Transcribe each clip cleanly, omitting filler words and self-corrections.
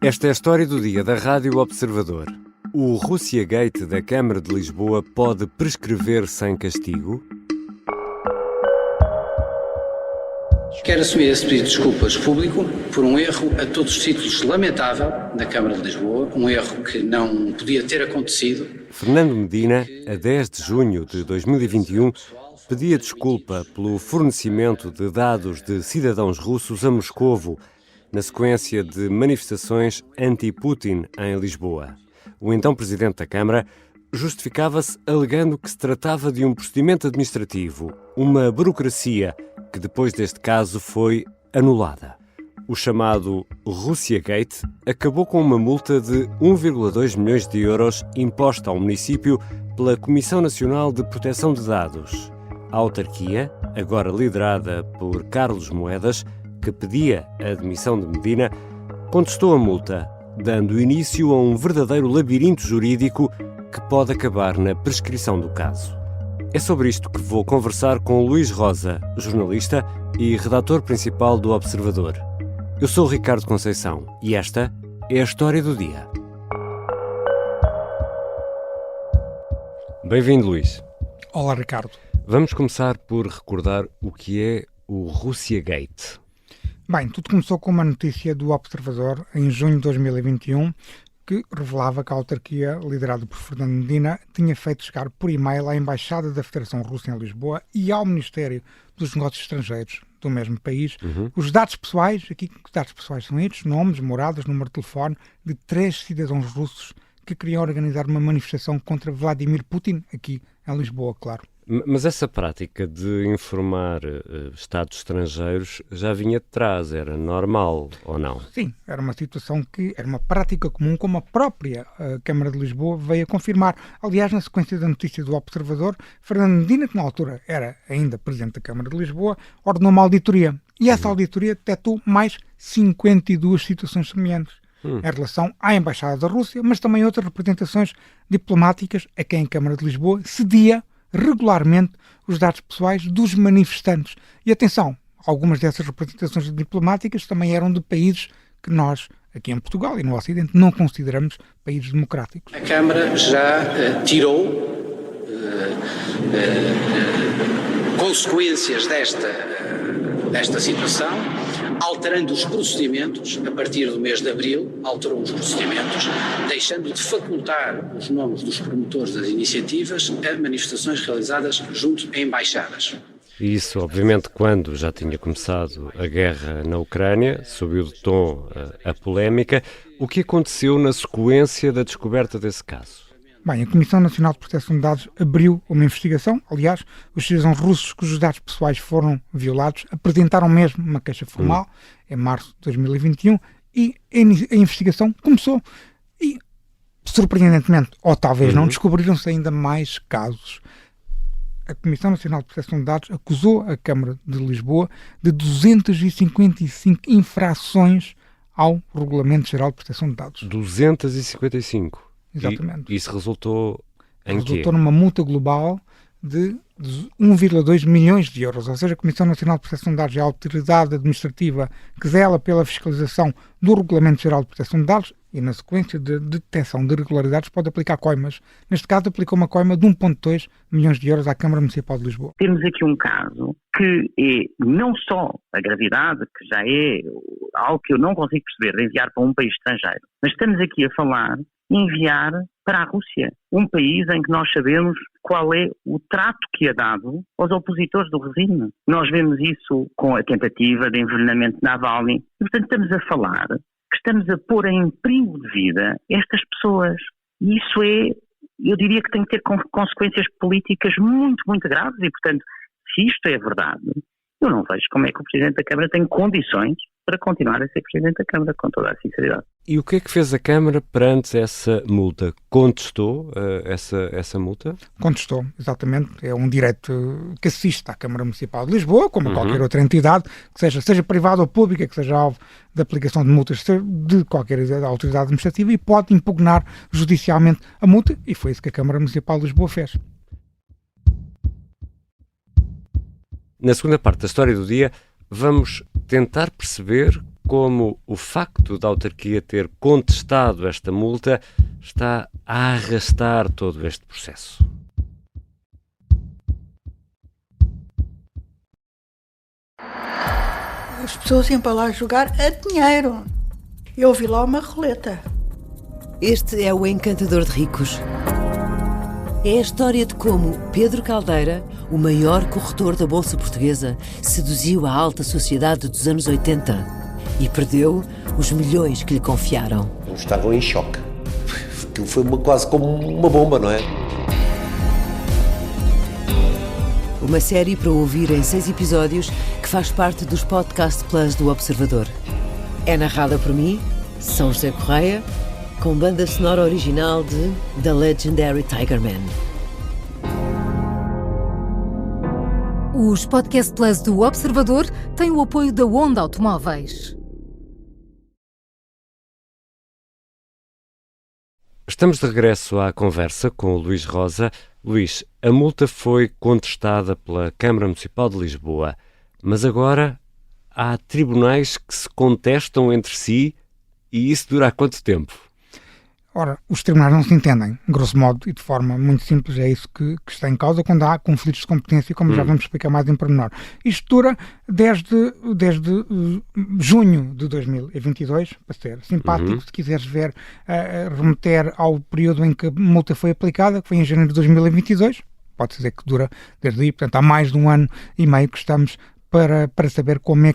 Esta é a história do dia da Rádio Observador. O Russiagate da Câmara de Lisboa pode prescrever sem castigo? Quero assumir esse pedido de desculpas público por um erro a todos os títulos lamentável da Câmara de Lisboa, um erro que não podia ter acontecido. Fernando Medina, a 10 de junho de 2021, pedia desculpa pelo fornecimento de dados de cidadãos russos a Moscovo, na sequência de manifestações anti-Putin em Lisboa. O então presidente da Câmara justificava-se alegando que se tratava de um procedimento administrativo, uma burocracia que depois deste caso foi anulada. O chamado Russiagate acabou com uma multa de 1,2 milhões de euros imposta ao município pela Comissão Nacional de Proteção de Dados. A autarquia, agora liderada por Carlos Moedas, que pedia a admissão de Medina, contestou a multa, dando início a um verdadeiro labirinto jurídico que pode acabar na prescrição do caso. É sobre isto que vou conversar com Luís Rosa, jornalista e redator principal do Observador. Eu sou o Ricardo Conceição e esta é a história do dia. Bem-vindo, Luís. Olá, Ricardo. Vamos começar por recordar o que é o Russiagate. Bem, tudo começou com uma notícia do Observador em junho de 2021 que revelava que a autarquia, liderada por Fernando Medina, tinha feito chegar por e-mail à Embaixada da Federação Russa em Lisboa e ao Ministério dos Negócios Estrangeiros do mesmo país os dados pessoais, aqui que dados pessoais são estes, nomes, moradas, número de telefone, de 3 cidadãos russos que queriam organizar uma manifestação contra Vladimir Putin, aqui em Lisboa, claro. Mas essa prática de informar Estados estrangeiros já vinha de trás, era normal ou não? Sim, era uma situação que era uma prática comum, como a própria Câmara de Lisboa veio a confirmar. Aliás, na sequência da notícia do Observador, Fernando Medina, que na altura era ainda Presidente da Câmara de Lisboa, ordenou uma auditoria. E essa auditoria detectou mais 52 situações semelhantes em relação à Embaixada da Rússia, mas também outras representações diplomáticas a quem a Câmara de Lisboa cedia regularmente os dados pessoais dos manifestantes. E atenção, algumas dessas representações diplomáticas também eram de países que nós, aqui em Portugal e no Ocidente, não consideramos países democráticos. A Câmara já tirou consequências desta situação, alterando os procedimentos. A partir do mês de abril, alterou os procedimentos, deixando de facultar os nomes dos promotores das iniciativas a manifestações realizadas junto a embaixadas. E isso, obviamente, quando já tinha começado a guerra na Ucrânia, subiu de tom a polémica. O que aconteceu na sequência da descoberta desse caso? Bem, a Comissão Nacional de Proteção de Dados abriu uma investigação. Aliás, os cidadãos russos cujos dados pessoais foram violados apresentaram mesmo uma queixa formal em março de 2021 e a investigação começou. E, surpreendentemente, ou talvez não, descobriram-se ainda mais casos. A Comissão Nacional de Proteção de Dados acusou a Câmara de Lisboa de 255 infrações ao Regulamento Geral de Proteção de Dados. 255? Exatamente. E isso resultou em quê? Resultou numa multa global de 1,2 milhões de euros. Ou seja, a Comissão Nacional de Proteção de Dados é a autoridade administrativa que zela pela fiscalização do Regulamento Geral de Proteção de Dados e, na sequência de detecção de irregularidades, pode aplicar coimas. Neste caso, aplicou uma coima de 1,2 milhões de euros à Câmara Municipal de Lisboa. Temos aqui um caso que é não só a gravidade, que já é algo que eu não consigo perceber, de enviar para um país estrangeiro, mas estamos aqui a falar enviar para a Rússia, um país em que nós sabemos qual é o trato que é dado aos opositores do regime. Nós vemos isso com a tentativa de envenenamento de Navalny e, portanto, estamos a falar que estamos a pôr em perigo de vida estas pessoas. E isso eu diria que tem que ter consequências políticas muito, muito graves e, portanto, se isto é verdade, eu não vejo como é que o Presidente da Câmara tem condições para continuar a ser Presidente da Câmara, com toda a sinceridade. E o que é que fez a Câmara perante essa multa? Contestou essa multa? Contestou, exatamente. É um direito que assiste à Câmara Municipal de Lisboa, como a qualquer outra entidade, que seja privada ou pública, que seja alvo de aplicação de multas de qualquer autoridade administrativa e pode impugnar judicialmente a multa, e foi isso que a Câmara Municipal de Lisboa fez. Na segunda parte da história do dia, vamos tentar perceber como o facto da autarquia ter contestado esta multa está a arrastar todo este processo. As pessoas iam para lá jogar a dinheiro. Eu vi lá uma roleta. Este é o Encantador de Ricos. É a história de como Pedro Caldeira, o maior corretor da Bolsa Portuguesa, seduziu a alta sociedade dos anos 80 e perdeu os milhões que lhe confiaram. Estavam em choque. Aquilo foi quase como uma bomba, não é? Uma série para ouvir em 6 episódios que faz parte dos Podcast Plus do Observador. É narrada por mim, São José Correia, com banda sonora original de The Legendary Tigerman. Os Podcast Plus do Observador têm o apoio da Onda Automóveis. Estamos de regresso à conversa com o Luís Rosa. Luís, a multa foi contestada pela Câmara Municipal de Lisboa, mas agora há tribunais que se contestam entre si e isso dura há quanto tempo? Ora, os tribunais não se entendem, grosso modo, e de forma muito simples, é isso que está em causa quando há conflitos de competência, como já vamos explicar mais em pormenor. Isto dura desde junho de 2022, para ser simpático, se quiseres ver, remeter ao período em que a multa foi aplicada, que foi em janeiro de 2022, pode dizer que dura desde aí, portanto há mais de 1 ano e meio que estamos para saber quando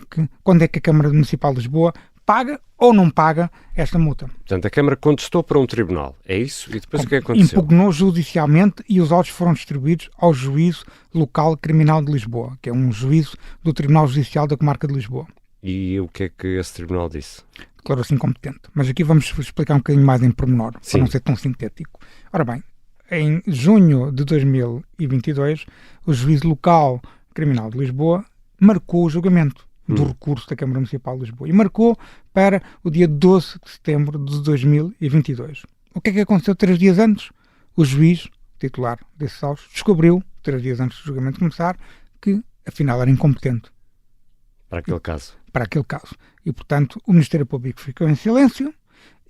é que a Câmara Municipal de Lisboa paga ou não paga esta multa. Portanto, a Câmara contestou para um tribunal, é isso? E depois o que aconteceu? Impugnou judicialmente e os autos foram distribuídos ao Juízo Local Criminal de Lisboa, que é um juízo do Tribunal Judicial da Comarca de Lisboa. E o que é que esse tribunal disse? Declarou-se incompetente. Mas aqui vamos explicar um bocadinho mais em pormenor, para não ser tão sintético. Ora bem, em junho de 2022, o Juízo Local Criminal de Lisboa marcou o julgamento do recurso da Câmara Municipal de Lisboa e marcou para o dia 12 de setembro de 2022. O que é que aconteceu 3 dias antes? O juiz titular desses autos descobriu, 3 dias antes do julgamento começar, que afinal era incompetente. Para aquele caso. Para aquele caso. E, portanto, o Ministério Público ficou em silêncio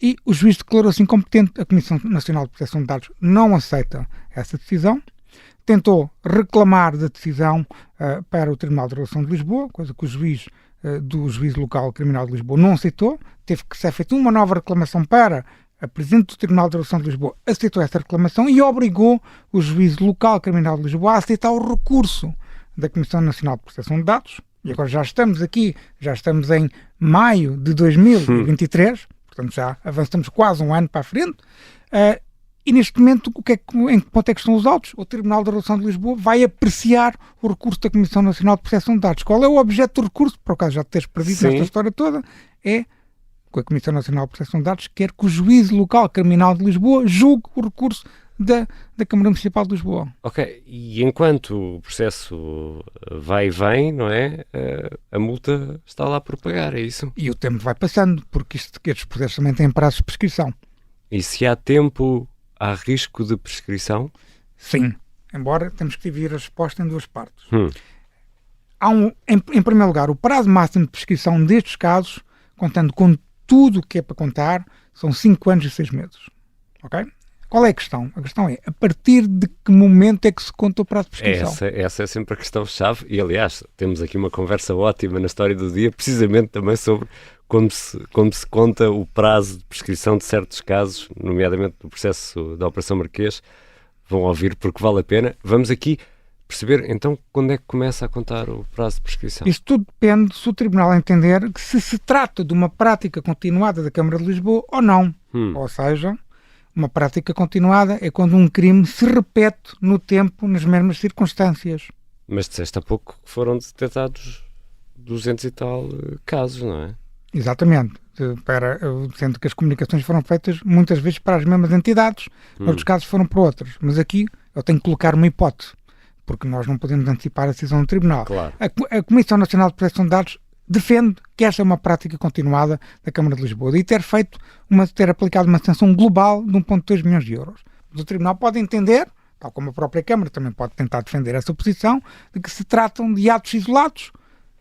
e o juiz declarou-se incompetente. A Comissão Nacional de Proteção de Dados não aceita essa decisão. Tentou reclamar da decisão para o Tribunal de Relação de Lisboa, coisa que o juiz do Juízo Local Criminal de Lisboa não aceitou. Teve que ser feita uma nova reclamação para a Presidente do Tribunal de Relação de Lisboa, aceitou essa reclamação e obrigou o Juízo Local Criminal de Lisboa a aceitar o recurso da Comissão Nacional de Proteção de Dados. E agora já estamos aqui, já estamos em maio de 2023, portanto já avançamos quase 1 ano para a frente. E neste momento, em que ponto é que estão os autos? O Tribunal de Relação de Lisboa vai apreciar o recurso da Comissão Nacional de Proteção de Dados. Qual é o objeto do recurso? Por acaso já te teres perdido nesta história toda, é que a Comissão Nacional de Proteção de Dados quer que o Juízo Local Criminal de Lisboa julgue o recurso da Câmara Municipal de Lisboa. Ok, e enquanto o processo vai e vem, não é? A multa está lá por pagar, é isso? E o tempo vai passando, porque estes processos também têm prazos de prescrição. E se há tempo, há risco de prescrição? Sim, embora temos que dividir a resposta em 2 partes. Há em primeiro lugar, o prazo máximo de prescrição destes casos, contando com tudo o que é para contar, são 5 anos e 6 meses. Ok? Qual é a questão? A questão é, a partir de que momento é que se conta o prazo de prescrição? Essa é sempre a questão-chave e, aliás, temos aqui uma conversa ótima na História do Dia, precisamente também sobre como se conta o prazo de prescrição de certos casos, nomeadamente no processo da Operação Marquês. Vão ouvir porque vale a pena. Vamos aqui perceber, então, quando é que começa a contar o prazo de prescrição. Isto tudo depende se o Tribunal entender que se trata de uma prática continuada da Câmara de Lisboa ou não. Ou seja, uma prática continuada é quando um crime se repete no tempo, nas mesmas circunstâncias. Mas disseste há pouco que foram detectados 200 e tal casos, não é? Exatamente. Sendo que as comunicações foram feitas muitas vezes para as mesmas entidades, outros casos foram para outras. Mas aqui eu tenho que colocar uma hipótese, porque nós não podemos antecipar a decisão do Tribunal. Claro. A Comissão Nacional de Proteção de Dados defende que esta é uma prática continuada da Câmara de Lisboa e ter aplicado uma sanção global de 1,2 milhões de euros. Mas o Tribunal pode entender, tal como a própria Câmara também pode tentar defender essa posição, de que se tratam de atos isolados.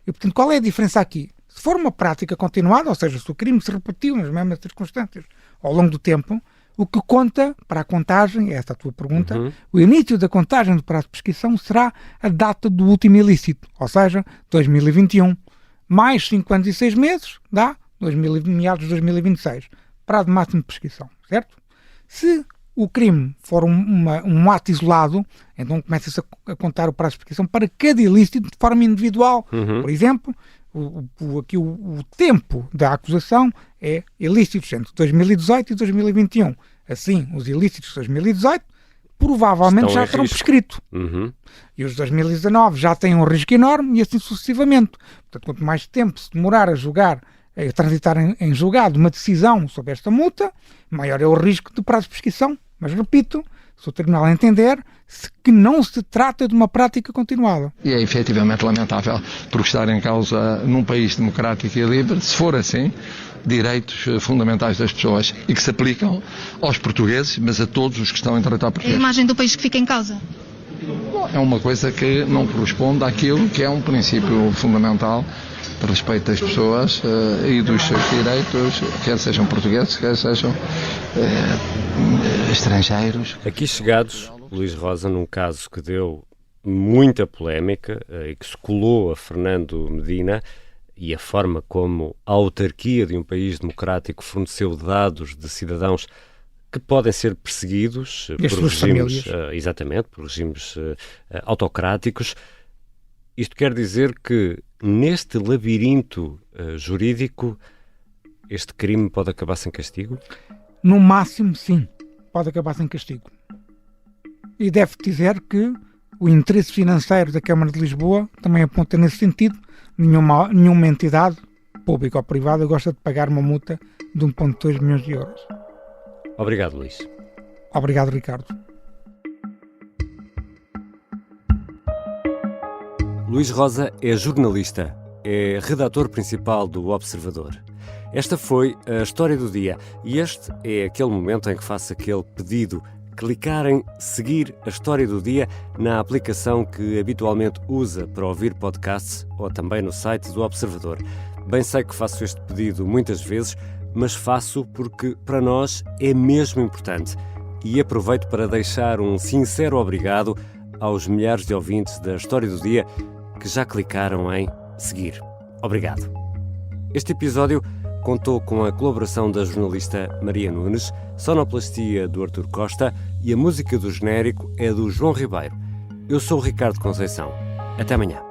E, portanto, qual é a diferença aqui? Se for uma prática continuada, ou seja, se o crime se repetiu nas mesmas circunstâncias ao longo do tempo, o que conta para a contagem, esta é a tua pergunta, o início da contagem do prazo de prescrição será a data do último ilícito, ou seja, 2021. Mais 5 anos e 6 meses dá meados de 2026. Prazo máximo de prescrição, certo? Se o crime for um ato isolado, então começa-se a contar o prazo de prescrição para cada ilícito de forma individual. Por exemplo, o tempo da acusação é ilícitos entre 2018 e 2021. Assim, os ilícitos de 2018 provavelmente já terão prescrito. E os de 2019 já têm um risco enorme e assim sucessivamente. Portanto, quanto mais tempo se demorar a transitar em julgado uma decisão sobre esta multa, maior é o risco de prazo de prescrição. Mas, repito, se o tribunal entender que não se trata de uma prática continuada. E é efetivamente lamentável, porque estar em causa num país democrático e livre, se for assim, direitos fundamentais das pessoas e que se aplicam aos portugueses, mas a todos os que estão em território português. É a imagem do país que fica em causa? É uma coisa que não corresponde àquilo que é um princípio fundamental de respeito das pessoas e dos seus direitos, quer sejam portugueses, quer sejam estrangeiros. Aqui chegados, Luís Rosa, num caso que deu muita polémica e que se colou a Fernando Medina, e a forma como a autarquia de um país democrático forneceu dados de cidadãos que podem ser perseguidos por regimes, exatamente, por regimes autocráticos. Isto quer dizer que neste labirinto jurídico este crime pode acabar sem castigo? No máximo, sim, pode acabar sem castigo. E deve dizer que o interesse financeiro da Câmara de Lisboa também aponta nesse sentido. Nenhuma entidade, pública ou privada, gosta de pagar uma multa de 1,2 milhões de euros. Obrigado, Luís. Obrigado, Ricardo. Luís Rosa é jornalista, é redator principal do Observador. Esta foi a história do dia e este é aquele momento em que faço aquele pedido: clicar em seguir a história do dia na aplicação que habitualmente usa para ouvir podcasts ou também no site do Observador. Bem sei que faço este pedido muitas vezes, mas faço porque para nós é mesmo importante. E aproveito para deixar um sincero obrigado aos milhares de ouvintes da história do dia que já clicaram em seguir. Obrigado. Este episódio contou com a colaboração da jornalista Maria Nunes, sonoplastia do Artur Costa e a música do genérico é do João Ribeiro. Eu sou o Ricardo Conceição. Até amanhã.